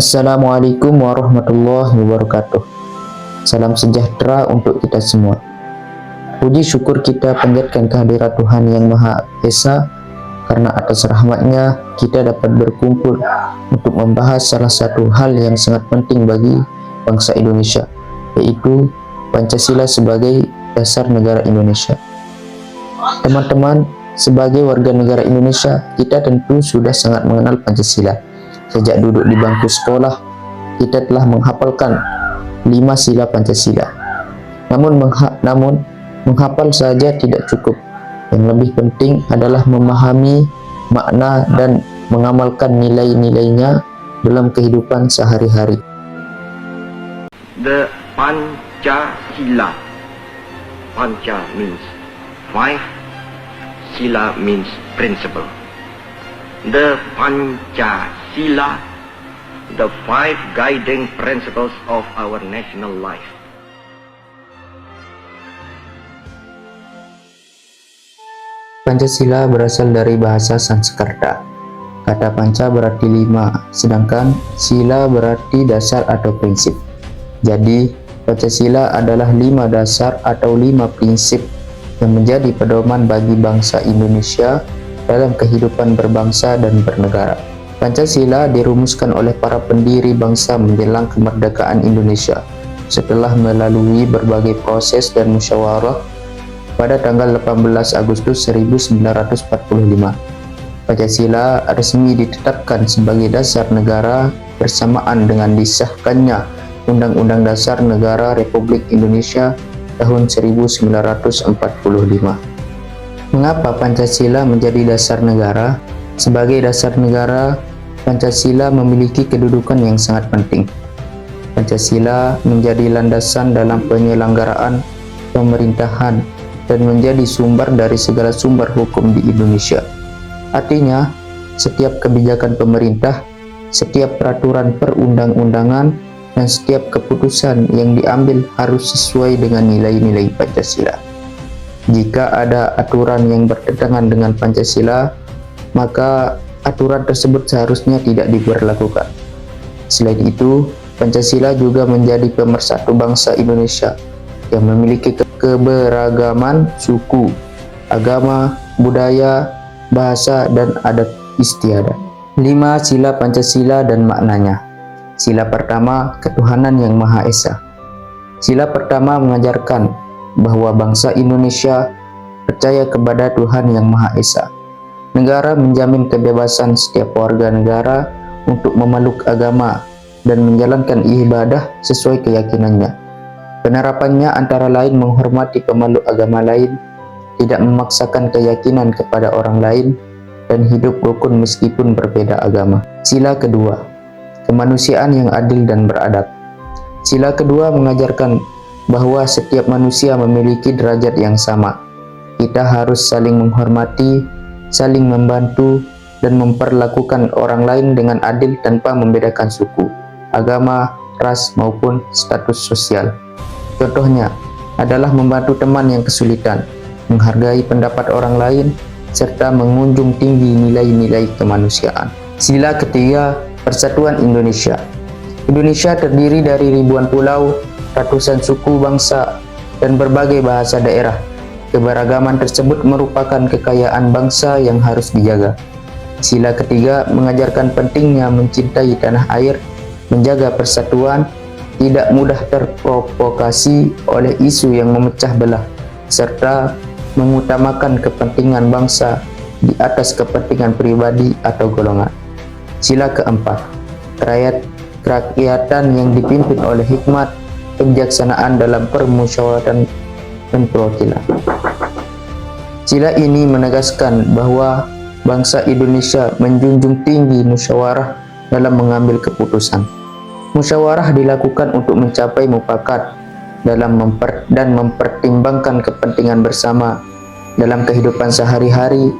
Assalamualaikum warahmatullahi wabarakatuh. Salam sejahtera untuk kita semua. Puji syukur kita panjatkan kehadirat Tuhan Yang Maha Esa, karena atas rahmat-Nya kita dapat berkumpul untuk membahas salah satu hal yang sangat penting bagi bangsa Indonesia, yaitu Pancasila sebagai dasar negara Indonesia. Teman-teman, sebagai warga negara Indonesia, kita tentu sudah sangat mengenal Pancasila. Sejak duduk di bangku sekolah, kita telah menghafalkan 5 sila Pancasila. Namun menghafal saja tidak cukup. Yang lebih penting adalah memahami makna dan mengamalkan nilai-nilainya dalam kehidupan sehari-hari. The Pancasila. Panca means 5, Sila means principle. The Pancasila, the 5 guiding principles of our national life. Pancasila berasal dari bahasa Sanskerta. Kata panca berarti 5, sedangkan sila berarti dasar atau prinsip. Jadi, Pancasila adalah 5 dasar atau 5 prinsip yang menjadi pedoman bagi bangsa Indonesia dalam kehidupan berbangsa dan bernegara. Pancasila dirumuskan oleh para pendiri bangsa menjelang kemerdekaan Indonesia setelah melalui berbagai proses dan musyawarah pada tanggal 18 Agustus 1945. Pancasila resmi ditetapkan sebagai dasar negara bersamaan dengan disahkannya Undang-Undang Dasar Negara Republik Indonesia tahun 1945. Mengapa Pancasila menjadi dasar negara? Sebagai dasar negara, Pancasila memiliki kedudukan yang sangat penting. Pancasila menjadi landasan dalam penyelenggaraan pemerintahan dan menjadi sumber dari segala sumber hukum di Indonesia. Artinya, setiap kebijakan pemerintah, setiap peraturan perundang-undangan, dan setiap keputusan yang diambil harus sesuai dengan nilai-nilai Pancasila. Jika ada aturan yang bertentangan dengan Pancasila, maka aturan tersebut seharusnya tidak diberlakukan. Selain itu, Pancasila juga menjadi pemersatu bangsa Indonesia yang memiliki keberagaman suku, agama, budaya, bahasa, dan adat istiadat. 5 sila Pancasila dan maknanya. Sila pertama, ketuhanan yang Maha Esa. Sila pertama mengajarkan bahwa bangsa Indonesia percaya kepada Tuhan Yang Maha Esa. Negara menjamin kebebasan setiap warga negara untuk memeluk agama dan menjalankan ibadah sesuai keyakinannya. Penerapannya antara lain menghormati pemeluk agama lain, tidak memaksakan keyakinan kepada orang lain, dan hidup rukun meskipun berbeda agama. Sila kedua, kemanusiaan yang adil dan beradab. Sila kedua mengajarkan bahwa setiap manusia memiliki derajat yang sama. Kita harus saling menghormati, saling membantu, dan memperlakukan orang lain dengan adil tanpa membedakan suku, agama, ras, maupun status sosial. Contohnya adalah membantu teman yang kesulitan, menghargai pendapat orang lain, serta menjunjung tinggi nilai-nilai kemanusiaan. Sila ketiga, Persatuan Indonesia. Indonesia terdiri dari ribuan pulau, ratusan suku bangsa, dan berbagai bahasa daerah. Keberagaman tersebut merupakan kekayaan bangsa yang harus dijaga. Sila ketiga mengajarkan pentingnya mencintai tanah air, menjaga persatuan, tidak mudah terprovokasi oleh isu yang memecah belah, serta mengutamakan kepentingan bangsa di atas kepentingan pribadi atau golongan. Sila keempat, kerakyatan yang dipimpin oleh hikmat, kebijaksanaan dalam permusyawaratan dan perwakilan. Sila ini menegaskan bahwa bangsa Indonesia menjunjung tinggi musyawarah dalam mengambil keputusan. Musyawarah dilakukan untuk mencapai mufakat dalam mempertimbangkan kepentingan bersama dalam kehidupan sehari-hari.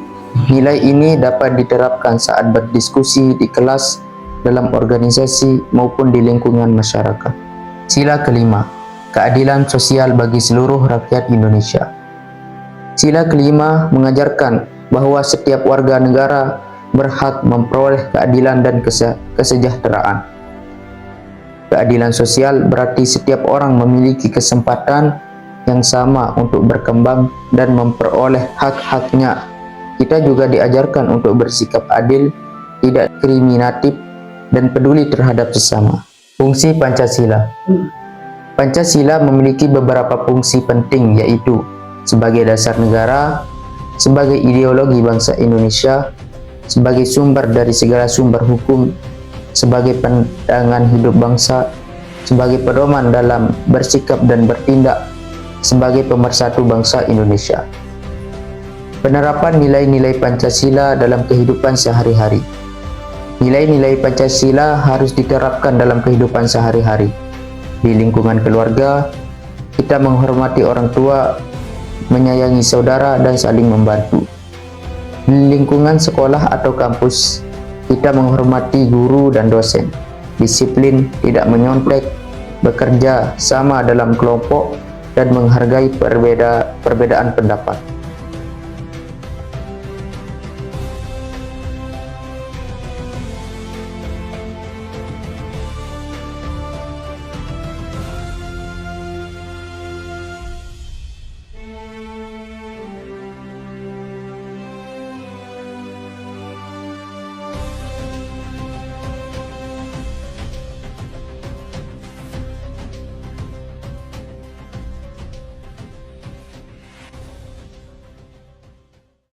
Nilai ini dapat diterapkan saat berdiskusi di kelas, dalam organisasi, maupun di lingkungan masyarakat. Sila kelima, keadilan sosial bagi seluruh rakyat Indonesia. Sila kelima mengajarkan bahwa setiap warga negara berhak memperoleh keadilan dan kesejahteraan. Keadilan sosial berarti setiap orang memiliki kesempatan yang sama untuk berkembang dan memperoleh hak-haknya. Kita juga diajarkan untuk bersikap adil, tidak diskriminatif, dan peduli terhadap sesama. Fungsi Pancasila. Pancasila memiliki beberapa fungsi penting, yaitu sebagai dasar negara, sebagai ideologi bangsa Indonesia, sebagai sumber dari segala sumber hukum, sebagai pandangan hidup bangsa, sebagai pedoman dalam bersikap dan bertindak, sebagai pemersatu bangsa Indonesia. Penerapan nilai-nilai Pancasila dalam kehidupan sehari-hari. Nilai-nilai Pancasila harus diterapkan dalam kehidupan sehari-hari. Di lingkungan keluarga, kita menghormati orang tua, menyayangi saudara, dan saling membantu. Di lingkungan sekolah atau kampus, kita menghormati guru dan dosen, disiplin, tidak menyontek, bekerja sama dalam kelompok, dan menghargai perbedaan pendapat.